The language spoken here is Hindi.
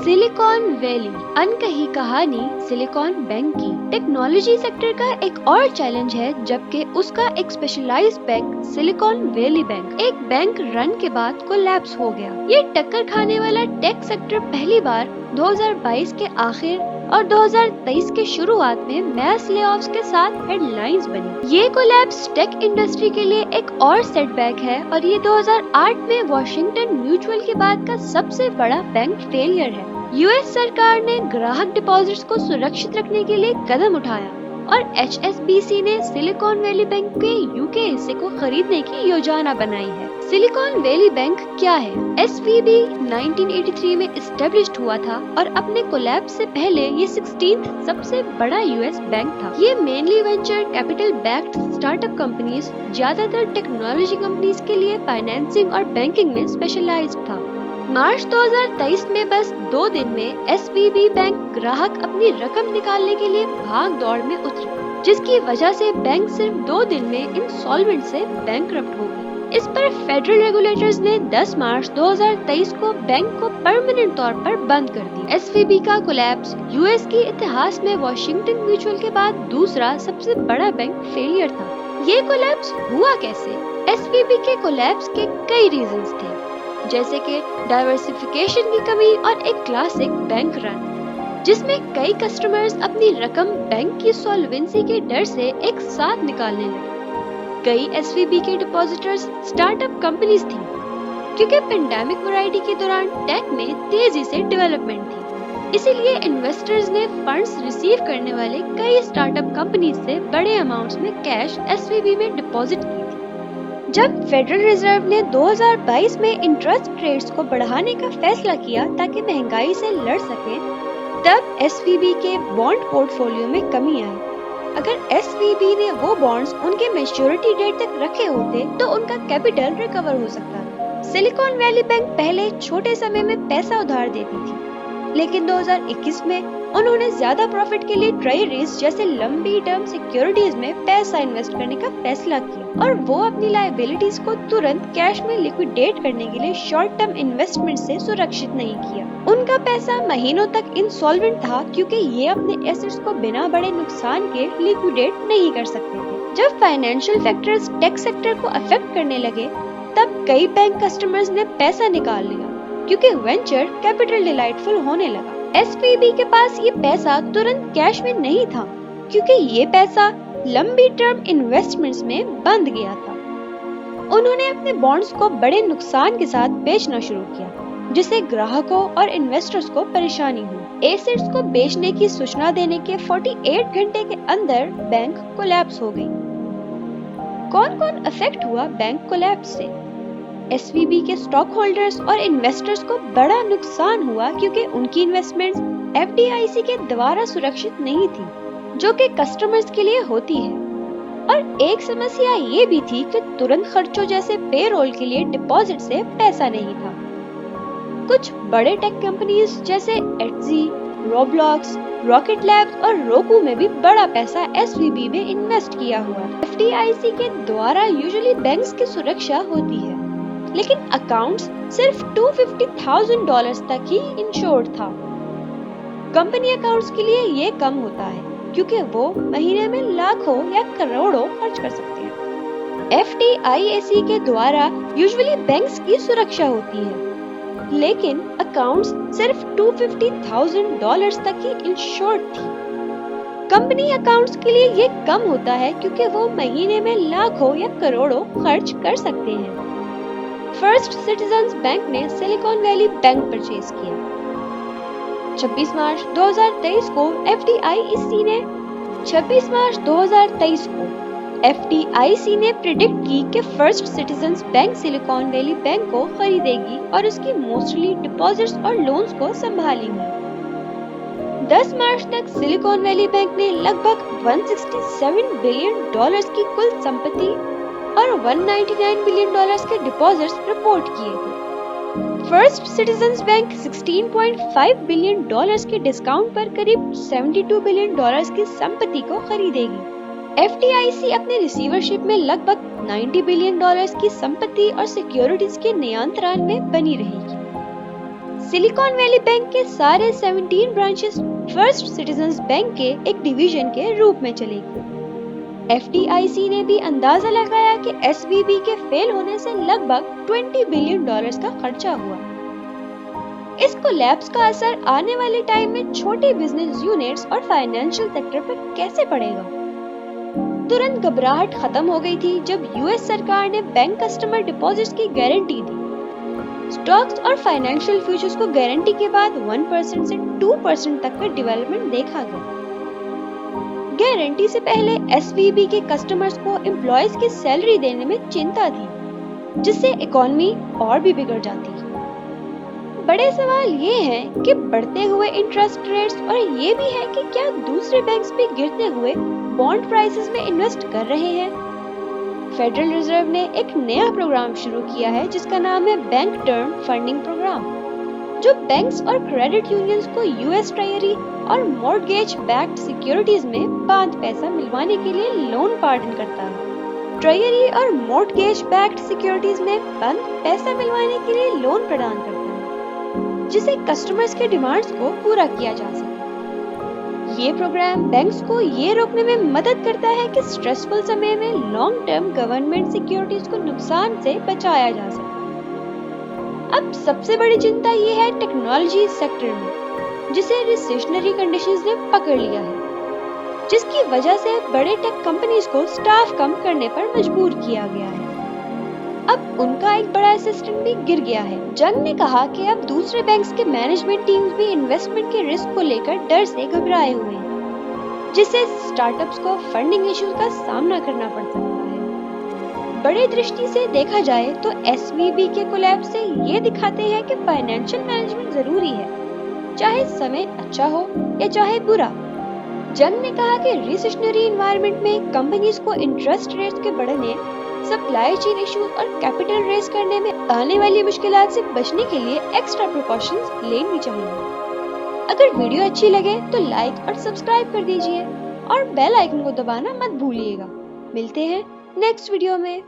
सिलिकॉन वैली, अनकही कहानी सिलिकॉन बैंक की। टेक्नोलॉजी सेक्टर का एक और चैलेंज है, जबकि उसका एक specialised bank Silicon Valley Bank एक बैंक रन के बाद कोलैप्स हो गया। ये टक्कर खाने वाला टेक सेक्टर पहली बार 2022 के आखिर और 2023 के शुरुआत में मैस लेऑफ्स के साथ हेडलाइंस बनी। ये कोलैप्स टेक इंडस्ट्री के लिए एक और सेटबैक है और ये 2008 में वॉशिंगटन म्यूचुअल के बाद का सबसे बड़ा बैंक फेलियर है। यूएस सरकार ने ग्राहक डिपॉजिट्स को सुरक्षित रखने के लिए कदम उठाया और HSBC ने सिलिकॉन वैली बैंक के यूके हिस्से को खरीदने की योजना बनाई है। सिलिकॉन वैली बैंक क्या है? SVB 1983 में एस्टेब्लिश्ड हुआ था और अपने कोलैप्स से पहले ये 16th सबसे बड़ा यूएस बैंक था। ये mainly venture capital backed startup companies, ज्यादातर टेक्नोलॉजी कंपनीज के लिए फाइनेंसिंग और बैंकिंग में स्पेशलाइज्ड था। मार्च 2023 में बस 2 दिन में SVB बैंक ग्राहक अपनी रकम निकालने के लिए भाग दौड़ में उतरे, जिसकी वजह से बैंक सिर्फ 2 दिन में इंसॉल्वेंट से बैंकरप्ट हो गई। इस पर फेडरल रेगुलेटर्स ने 10 मार्च 2023 को बैंक को परमानेंट तौर पर बंद कर दी। SVB का कोलैप्स यूएस के इतिहास में वॉशिंगटन म्यूचुअल के बाद दूसरा सबसे बड़ा बैंक फेलियर था। ये कोलैप्स हुआ कैसे? SVB के कोलैप्स के कई रीजंस थे, जैसे कि डाइवर्सिफिकेशन की कमी और एक क्लासिक बैंक रन, जिसमें कई कस्टमर्स अपनी रकम बैंक की सॉल्वेंसी के डर से एक साथ निकालने लगे। कई SVB के डिपॉजिटर्स स्टार्टअप कंपनीज थी, क्योंकि पेंडेमिक वैरायटी के दौरान टेक में तेजी से डेवलपमेंट थी। इसीलिए इन्वेस्टर्स ने फंड्स रिसीव करने वाले कई स्टार्टअप कंपनीज से बड़े अमाउंट्स में कैश SVB में डिपॉजिट की। जब फेडरल रिजर्व ने 2022 में इंटरेस्ट रेट्स को बढ़ाने का फैसला किया ताकि महंगाई से लड़ सके, तब SVB के बॉन्ड पोर्टफोलियो में कमी आई। अगर SVB ने वो बॉन्ड्स उनके मैच्योरिटी डेट तक रखे होते तो उनका कैपिटल रिकवर हो सकता था। सिलिकॉन वैली बैंक पहले छोटे समय में पैसा उधार देती थी, लेकिन 2021 में उन्होंने ज्यादा प्रॉफिट के लिए ट्रेजरीज जैसे लंबी टर्म सिक्योरिटीज में पैसा इन्वेस्ट करने का फैसला किया और वो अपनी लायबिलिटीज को तुरंत कैश में लिक्विडेट करने के लिए शॉर्ट टर्म इन्वेस्टमेंट से सुरक्षित नहीं किया। उनका पैसा महीनों तक इंसॉल्वेंट था, क्योंकि ये अपने एसेट्स को बिना बड़े नुकसान के लिक्विडेट नहीं कर सकते थे। जब फाइनेंशियल फैक्टर्स टेक सेक्टर को अफेक्ट करने लगे, तब कई बैंक कस्टमर्स ने पैसा निकाल लिया, क्योंकि वेंचर कैपिटल डिलाइटफुल होने लगा। SVB के पास ये पैसा तुरंत कैश में नहीं था, क्योंकि ये पैसा लंबी टर्म इन्वेस्टमेंट्स में बंद गया था। उन्होंने अपने बॉन्ड्स को बड़े नुकसान के साथ बेचना शुरू किया, जिससे ग्राहकों और इन्वेस्टर्स को परेशानी हुई। एसेट्स को बेचने की सूचना देने के 48 घंटे के अंदर बैंक कोलैप्स हो गई। कौन कौन अफेक्ट हुआ बैंक कोलैप्स से? SVB के स्टॉक होल्डर्स और इन्वेस्टर्स को बड़ा नुकसान हुआ, क्योंकि उनकी इन्वेस्टमेंट्स FDIC के द्वारा सुरक्षित नहीं थी, जो कि कस्टमर्स के लिए होती है। और एक समस्या ये भी थी कि तुरंत खर्चों जैसे पेरोल के लिए डिपॉजिट से पैसा नहीं था। कुछ बड़े टेक कंपनीज जैसे Etsy, Roblox, Rocket Labs और Roku में भी बड़ा पैसा SVB में इन्वेस्ट किया हुआ। FDIC के द्वारा यूजुअली बैंक्स की सुरक्षा होती है, लेकिन अकाउंट्स सिर्फ $250,000 तक ही इंश्योर्ड था। कंपनी अकाउंट्स के लिए ये कम होता है, क्योंकि वो महीने में लाखों या करोड़ों खर्च कर सकते हैं। FDIC के द्वारा यूजुअली बैंक्स की सुरक्षा होती है, लेकिन अकाउंट्स सिर्फ $250,000 तक ही इंश्योर्ड थी। कंपनी अकाउंट्स के लिए ये कम होता है, क्योंकि वो महीने में लाखों या करोड़ों खर्च कर सकते हैं। फर्स्ट सिटीजन्स बैंक ने सिलिकॉन वैली बैंक परचेज किया। 26 मार्च 2023 को FDIC ने प्रेडिक्ट की कि first citizens bank Silicon Valley bank को खरीदेगी और उसकी मोस्टली डिपॉजिट्स और लोन्स को संभालेंगी। 10 मार्च तक सिलिकॉन वैली बैंक ने लगभग $167 बिलियन की कुल संपत्ति और $199 बिलियन के डिपॉजिट्स रिपोर्ट किए थे। फर्स्ट सिटीजन्स बैंक $16.5 बिलियन के डिस्काउंट पर करीब $72 बिलियन की संपत्ति को खरीदेगी। FDIC अपने रिसीवरशिप में लगभग $90 बिलियन की संपत्ति और सिक्योरिटीज के नियंत्रण में बनी रहेगी। सिलिकॉन वैली बैंक के सारे 17 ब्रांचेस फर्स्ट सिटीजन्स बैंक के एक डिवीजन के रूप में चलेगी। FDIC ने भी अंदाजा लगाया कि SVB के फेल होने से लगभग $20 बिलियन का खर्चा हुआ। इस कोलैप्स का असर आने वाले टाइम में छोटे बिजनेस यूनिट्स और फाइनेंशियल सेक्टर पर कैसे पड़ेगा? तुरंत घबराहट खत्म हो गई थी जब US सरकार ने बैंक कस्टमर डिपॉजिट्स की गारंटी दी। स्टॉक्स और फाइनेंशियल फ्यूचर्स को गारंटी के बाद 1% से 2% तक का डेवलपमेंट देखा गया। गारंटी से पहले SVB के कस्टमर्स को एम्प्लॉयज की सैलरी देने में चिंता थी, जिससे इकोनॉमी और भी बिगड़ जाती। बड़े सवाल ये हैं कि बढ़ते हुए इंटरेस्ट रेट्स और ये भी है कि क्या दूसरे बैंक्स भी गिरते हुए बॉन्ड प्राइसेस में इन्वेस्ट कर रहे हैं। फेडरल रिजर्व ने एक नया प्रोग्राम शुरू किया है जिसका नाम है बैंक टर्म फंडिंग प्रोग्राम, जो बैंक्स और क्रेडिट यूनियंस को US ट्रेजरी और मॉर्गेज बैक्ड सिक्योरिटीज में बांध पैसा मिलवाने के लिए लोन पार्डन करता है। ट्रेजरी और मॉर्गेज बैक्ड सिक्योरिटीज में बंद पैसा मिलवाने के लिए लोन प्रदान करता है, जिसे कस्टमर्स के डिमांड्स को पूरा किया जा सके। ये प्रोग्राम बैंक्स को ये रोकने में मदद करता है कि स्ट्रेसफुल समय में लॉन्ग टर्म गवर्नमेंट सिक्योरिटीज को नुकसान से बचाया जा सके। अब सबसे बड़ी चिंता ये है टेक्नोलॉजी सेक्टर में, जिसे रिसेशनरी कंडीशंस ने पकड़ लिया है, जिसकी वजह से बड़े टेक कंपनीज को स्टाफ कम करने पर मजबूर किया गया है। अब उनका एक बड़ा असिस्टेंट भी गिर गया है। जंग ने कहा कि अब दूसरे बैंक्स के मैनेजमेंट टीम्स भी इन्वेस्टमेंट के रिस्क को लेकर डर से घबराए हुए हैं, जिससे स्टार्टअप्स को फंडिंग इश्यूज का सामना करना पड़ सकता है। बड़े दृष्टि से देखा जाए तो SVB के कोलैप्स से ये दिखाते हैं कि फाइनेंशियल मैनेजमेंट जरूरी है, चाहे समय अच्छा हो या चाहे बुरा। जंग ने कहा कि रिसेशनरी एनवायरनमेंट में कंपनीज को इंटरेस्ट रेट्स के बढ़ने, सप्लाई चेन इश्यूज और कैपिटल रेज करने में आने वाली मुश्किलात से बचने के लिए एक्स्ट्रा प्रिकॉशंस लेनी चाहिए। अगर वीडियो अच्छी लगे तो लाइक और सब्सक्राइब कर दीजिए और बेल आइकन को दबाना मत भूलिएगा। मिलते हैं नेक्स्ट वीडियो में।